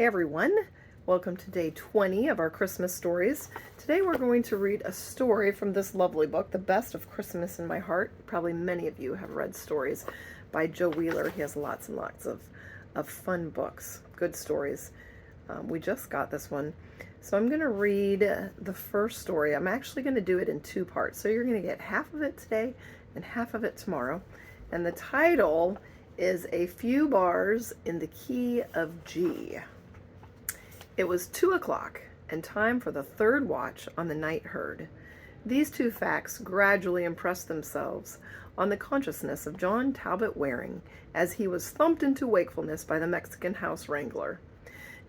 Hey everyone, welcome to day 20 of our Christmas stories. Today we're going to read a story from this lovely book, The Best of Christmas in My Heart. Probably many of you have read stories by Joe Wheeler. He has lots and lots of fun books, good stories. We just got this one. So I'm going to read the first story. I'm actually going to do it in two parts. So you're going to get half of it today and half of it tomorrow. And the title is A Few Bars in the Key of G. It was 2 o'clock and time for the third watch on the night herd. These two facts gradually impressed themselves on the consciousness of John Talbot Waring as he was thumped into wakefulness by the Mexican house wrangler.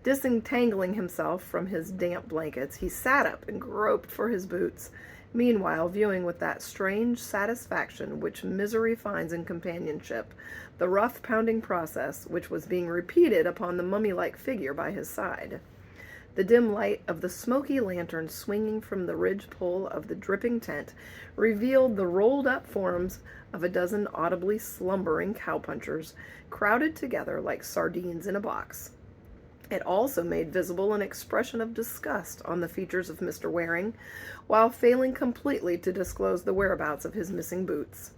Disentangling himself from his damp blankets, he sat up and groped for his boots, meanwhile viewing with that strange satisfaction which misery finds in companionship the rough pounding process which was being repeated upon the mummy-like figure by his side. The dim light of the smoky lantern swinging from the ridge pole of the dripping tent revealed the rolled-up forms of a dozen audibly slumbering cowpunchers crowded together like sardines in a box. It also made visible an expression of disgust on the features of Mr. Waring, while failing completely to disclose the whereabouts of his missing boots.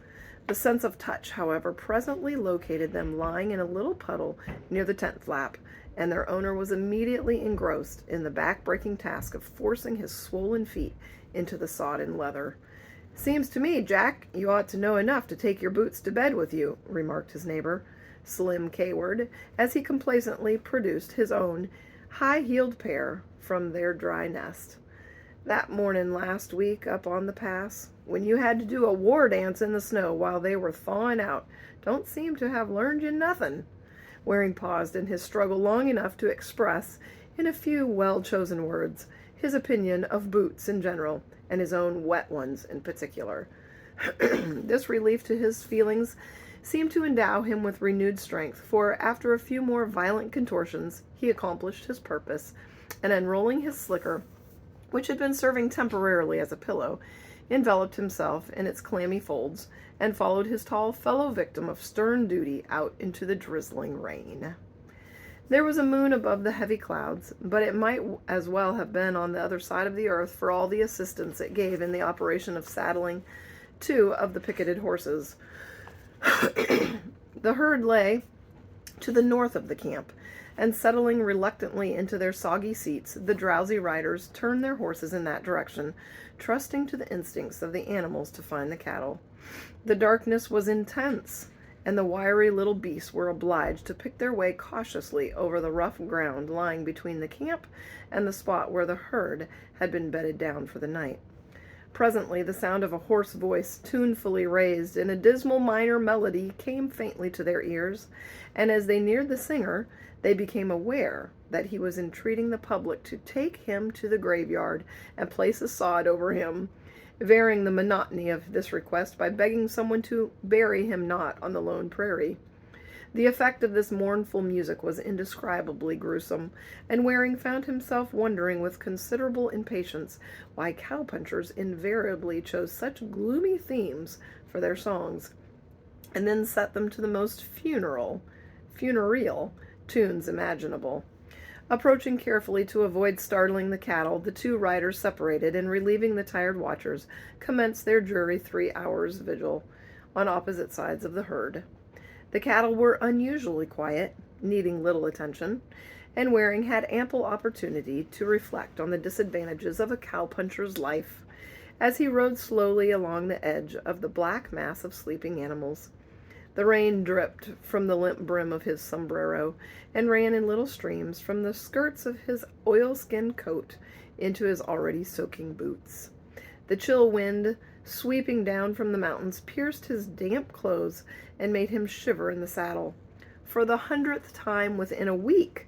The sense of touch, however, presently located them lying in a little puddle near the tent flap, and their owner was immediately engrossed in the back-breaking task of forcing his swollen feet into the sodden leather. "Seems to me, Jack, you ought to know enough to take your boots to bed with you," remarked his neighbor, Slim Cayward, as he complacently produced his own high-heeled pair from their dry nest. "That morning last week up on the pass, when you had to do a war dance in the snow while they were thawing out, don't seem to have learned you nothing." Waring paused in his struggle long enough to express, in a few well-chosen words, his opinion of boots in general, and his own wet ones in particular. This relief to his feelings seemed to endow him with renewed strength, for after a few more violent contortions, he accomplished his purpose, and unrolling his slicker, which had been serving temporarily as a pillow, enveloped himself in its clammy folds, and followed his tall fellow victim of stern duty out into the drizzling rain. There was a moon above the heavy clouds, but it might as well have been on the other side of the earth for all the assistance it gave in the operation of saddling two of the picketed horses. The herd lay to the north of the camp, and settling reluctantly into their soggy seats, the drowsy riders turned their horses in that direction, trusting to the instincts of the animals to find the cattle. The darkness was intense, and the wiry little beasts were obliged to pick their way cautiously over the rough ground lying between the camp and the spot where the herd had been bedded down for the night. Presently the sound of a hoarse voice, tunefully raised in a dismal minor melody, came faintly to their ears, and as they neared the singer, they became aware that he was entreating the public to take him to the graveyard and place a sod over him, varying the monotony of this request by begging someone to bury him not on the lone prairie. The effect of this mournful music was indescribably gruesome, and Waring found himself wondering with considerable impatience why cowpunchers invariably chose such gloomy themes for their songs, and then set them to the most funereal tunes imaginable. Approaching carefully to avoid startling the cattle, the two riders separated, and relieving the tired watchers, commenced their dreary 3 hours' vigil on opposite sides of the herd. The cattle were unusually quiet, needing little attention, and Waring had ample opportunity to reflect on the disadvantages of a cowpuncher's life as he rode slowly along the edge of the black mass of sleeping animals. The rain dripped from the limp brim of his sombrero and ran in little streams from the skirts of his oilskin coat into his already soaking boots. The chill wind, sweeping down from the mountains, pierced his damp clothes and made him shiver in the saddle. For the 100th time within a week,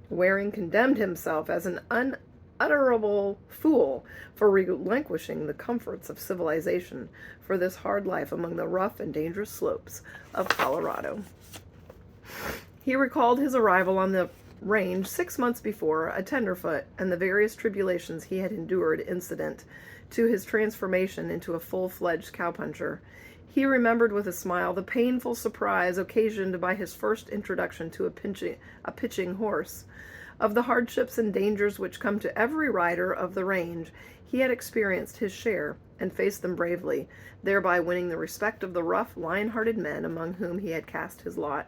Waring condemned himself as an unutterable fool for relinquishing the comforts of civilization for this hard life among the rough and dangerous slopes of Colorado. He recalled his arrival on the range 6 months before, a tenderfoot, and the various tribulations he had endured incident to his transformation into a full-fledged cowpuncher. He remembered with a smile the painful surprise occasioned by his first introduction to a pitching horse, Of the hardships and dangers which come to every rider of the range, he had experienced his share and faced them bravely, thereby winning the respect of the rough, lion-hearted men among whom he had cast his lot.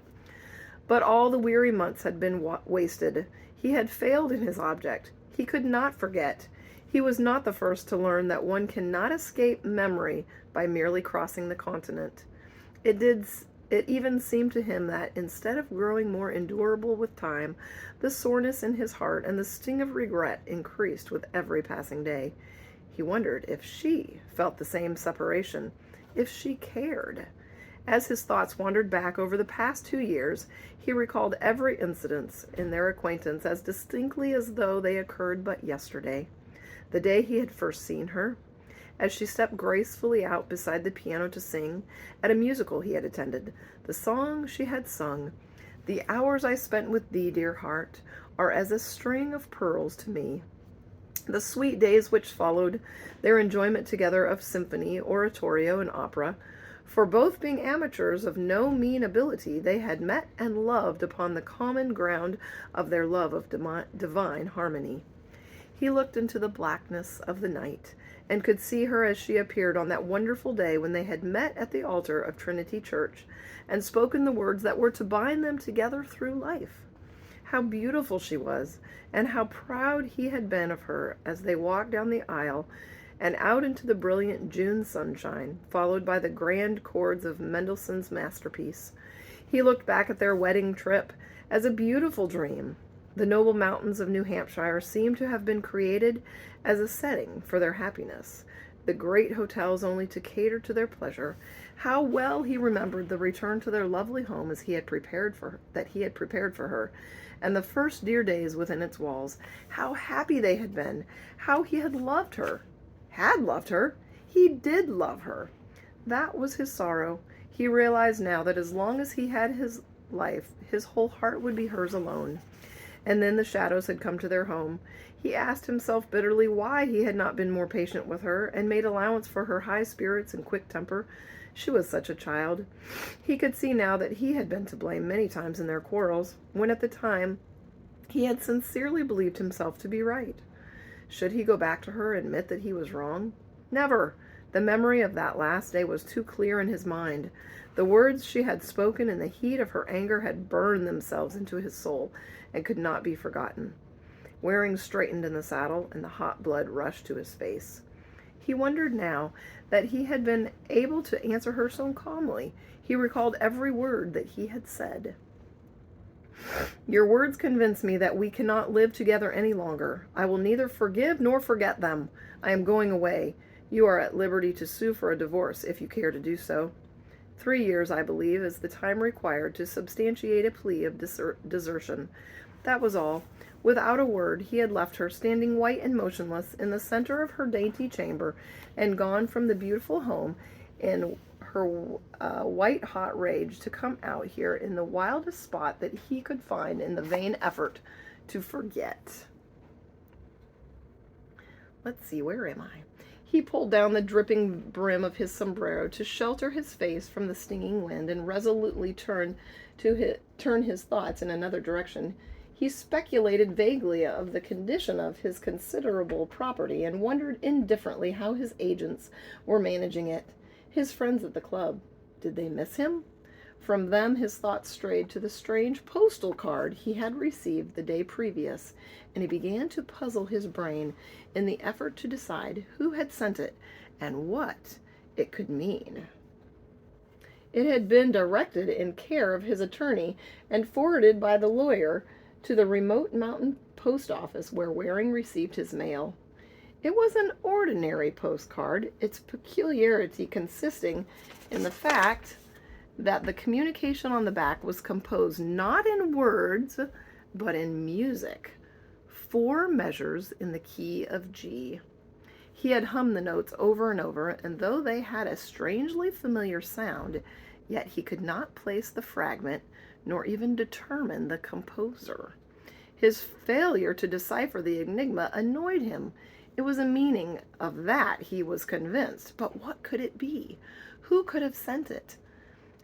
But all the weary months had been wasted. He had failed in his object. He could not forget. He was not the first to learn that one cannot escape memory by merely crossing the continent. It even seemed to him that, instead of growing more endurable with time, the soreness in his heart and the sting of regret increased with every passing day. He wondered if she felt the same separation, if she cared. As his thoughts wandered back over the past 2 years, he recalled every incident in their acquaintance as distinctly as though they occurred but yesterday. The day he had first seen her, as she stepped gracefully out beside the piano to sing, at a musical he had attended, the song she had sung, "The hours I spent with thee, dear heart, are as a string of pearls to me." The sweet days which followed, their enjoyment together of symphony, oratorio, and opera, for both being amateurs of no mean ability, they had met and loved upon the common ground of their love of divine harmony. He looked into the blackness of the night, and could see her as she appeared on that wonderful day when they had met at the altar of Trinity Church, and spoken the words that were to bind them together through life. How beautiful she was, and how proud he had been of her as they walked down the aisle and out into the brilliant June sunshine, followed by the grand chords of Mendelssohn's masterpiece. He looked back at their wedding trip as a beautiful dream. The noble mountains of New Hampshire seemed to have been created as a setting for their happiness, the great hotels only to cater to their pleasure. How well he remembered the return to their lovely home as he had prepared for her, and the first dear days within its walls. How happy they had been! How he had loved her! Had loved her! He did love her! That was his sorrow. He realized now that as long as he had his life, his whole heart would be hers alone. And then the shadows had come to their home. He asked himself bitterly why he had not been more patient with her, and made allowance for her high spirits and quick temper. She was such a child. He could see now that he had been to blame many times in their quarrels, when at the time he had sincerely believed himself to be right. Should he go back to her and admit that he was wrong? Never! The memory of that last day was too clear in his mind. The words she had spoken in the heat of her anger had burned themselves into his soul and could not be forgotten. Waring straightened in the saddle, and the hot blood rushed to his face. He wondered now that he had been able to answer her so calmly. He recalled every word that he had said. "Your words convince me that we cannot live together any longer. I will neither forgive nor forget them. I am going away. You are at liberty to sue for a divorce if you care to do so. 3 years, I believe, is the time required to substantiate a plea of desertion." That was all. Without a word, he had left her standing white and motionless in the center of her dainty chamber, and gone from the beautiful home in her white-hot rage to come out here in the wildest spot that he could find in the vain effort to forget. Let's see, where am I? He pulled down the dripping brim of his sombrero to shelter his face from the stinging wind, and resolutely turn his thoughts in another direction. He speculated vaguely of the condition of his considerable property, and wondered indifferently how his agents were managing it. His friends at the club, did they miss him? From them his thoughts strayed to the strange postal card he had received the day previous, and he began to puzzle his brain in the effort to decide who had sent it and what it could mean. It had been directed in care of his attorney and forwarded by the lawyer to the remote mountain post office where Waring received his mail. It was an ordinary postcard, its peculiarity consisting in the fact that the communication on the back was composed not in words, but in music. 4 measures in the key of G. He had hummed the notes over and over, and though they had a strangely familiar sound, yet he could not place the fragment, nor even determine the composer. His failure to decipher the enigma annoyed him. It was a meaning of that, he was convinced, but what could it be? Who could have sent it?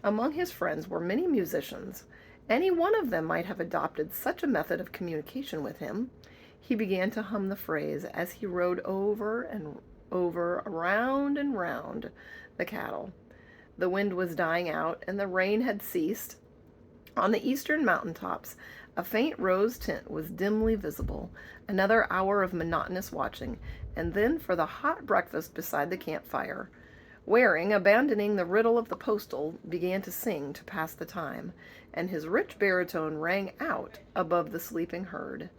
Among his friends were many musicians, Any one of them might have adopted such a method of communication with him. He began to hum the phrase as he rode over and over, around and round the cattle. The wind was dying out, and the rain had ceased. On the eastern mountain tops, a faint rose tint was dimly visible. Another hour of monotonous watching, and then for the hot breakfast beside the campfire. Waring, abandoning the riddle of the postal, began to sing to pass the time, and his rich baritone rang out above the sleeping herd.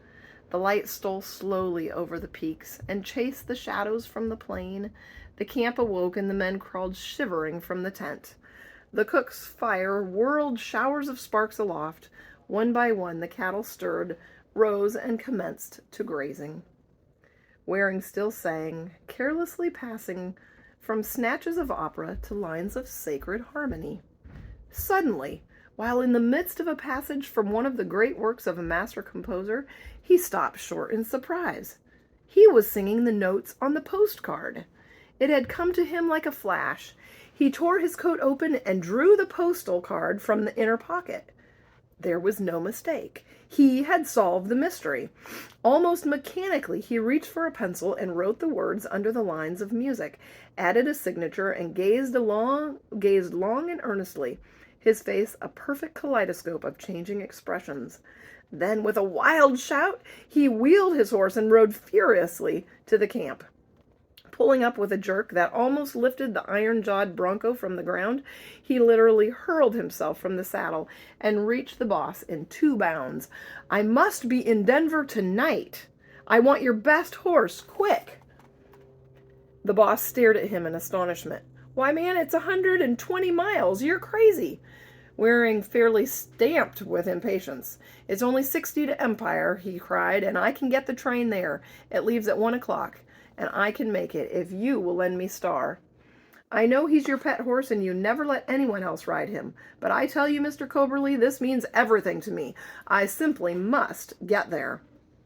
The light stole slowly over the peaks and chased the shadows from the plain. The camp awoke, and the men crawled shivering from the tent. The cook's fire whirled showers of sparks aloft. One by one the cattle stirred, rose, and commenced to grazing. Waring still sang, carelessly passing from snatches of opera to lines of sacred harmony. Suddenly, while in the midst of a passage from one of the great works of a master composer, he stopped short in surprise. He was singing the notes on the postcard. It had come to him like a flash. He tore his coat open and drew the postal card from the inner pocket. There was no mistake. He had solved the mystery. Almost mechanically, he reached for a pencil and wrote the words under the lines of music, added a signature, and gazed long and earnestly, his face a perfect kaleidoscope of changing expressions. Then, with a wild shout, he wheeled his horse and rode furiously to the camp. Pulling up with a jerk that almost lifted the iron-jawed bronco from the ground, he literally hurled himself from the saddle and reached the boss in 2 bounds. "I must be in Denver tonight. I want your best horse, quick." The boss stared at him in astonishment. "Why, man, it's 120 miles. You're crazy." Waring fairly stamped with impatience. "It's only 60 to Empire," he cried, "and I can get the train there. It leaves at 1 o'clock. And I can make it if you will lend me Star. I know he's your pet horse and you never let anyone else ride him, but I tell you, Mr. Coberly, this means everything to me. I simply must get there."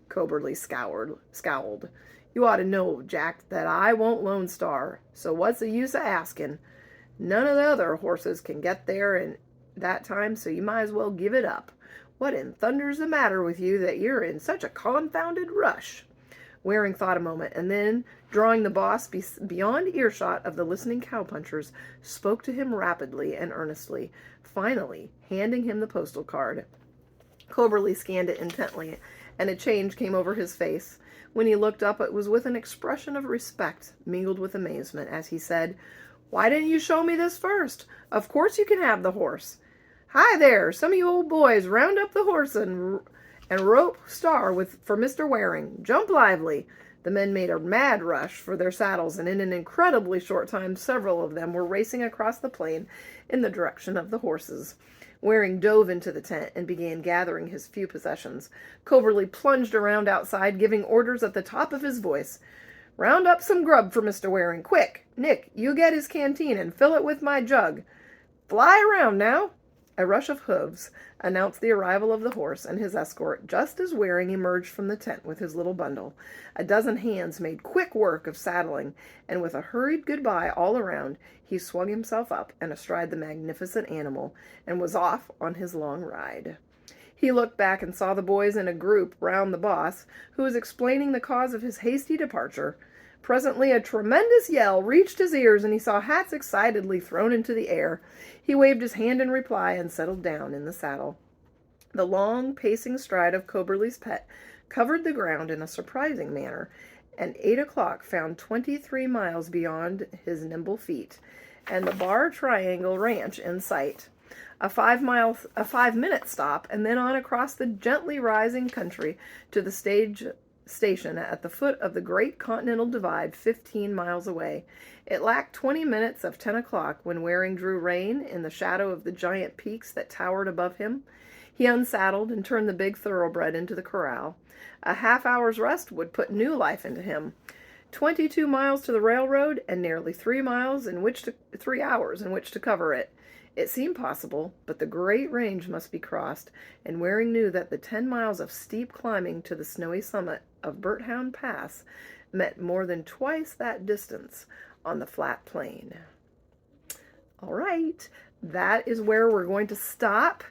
Coberly scowled. "You ought to know, Jack, that I won't loan Star, so what's the use of asking? None of the other horses can get there in that time, so you might as well give it up. What in thunder's the matter with you that you're in such a confounded rush?" Waring thought a moment, and then, drawing the boss beyond earshot of the listening cowpunchers, spoke to him rapidly and earnestly, finally handing him the postal card. Coberly scanned it intently, and a change came over his face. When he looked up, it was with an expression of respect mingled with amazement, as he said, "Why didn't you show me this first? Of course you can have the horse. Hi there, some of you old boys, round up the horse and rope Star for Mr. Waring. Jump lively." The men made a mad rush for their saddles, and in an incredibly short time several of them were racing across the plain in the direction of the horses. Waring dove into the tent and began gathering his few possessions. Coberly plunged around outside, giving orders at the top of his voice. "Round up some grub for Mr. Waring, quick! Nick, you get his canteen and fill it with my jug. Fly around now!" A rush of hooves announced the arrival of the horse and his escort just as Waring emerged from the tent with his little bundle. A dozen hands made quick work of saddling, and with a hurried goodbye all around, he swung himself up and astride the magnificent animal and was off on his long ride. He looked back and saw the boys in a group round the boss, who was explaining the cause of his hasty departure. Presently a tremendous yell reached his ears, and he saw hats excitedly thrown into the air. He waved his hand in reply and settled down in the saddle. The long, pacing stride of Coberly's pet covered the ground in a surprising manner, and 8 o'clock found 23 miles beyond his nimble feet, and the Bar Triangle Ranch in sight. A 5-minute stop, and then on across the gently rising country to the station at the foot of the Great Continental Divide 15 miles away. It lacked 20 minutes of 10 o'clock when Waring drew rein in the shadow of the giant peaks that towered above him. He unsaddled and turned the big thoroughbred into the corral. A half-hour's rest would put new life into him. 22 miles to the railroad and nearly 3 hours in which to cover it. It seemed possible, but the great range must be crossed, and Waring knew that the 10 miles of steep climbing to the snowy summit of Burthound Pass meant more than twice that distance on the flat plain. All right, that is where we're going to stop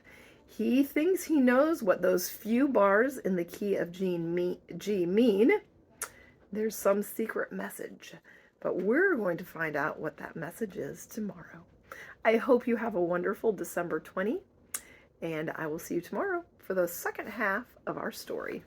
He thinks he knows what those few bars in the key of G mean. There's some secret message, but we're going to find out what that message is tomorrow. I hope you have a wonderful December 20, and I will see you tomorrow for the second half of our story.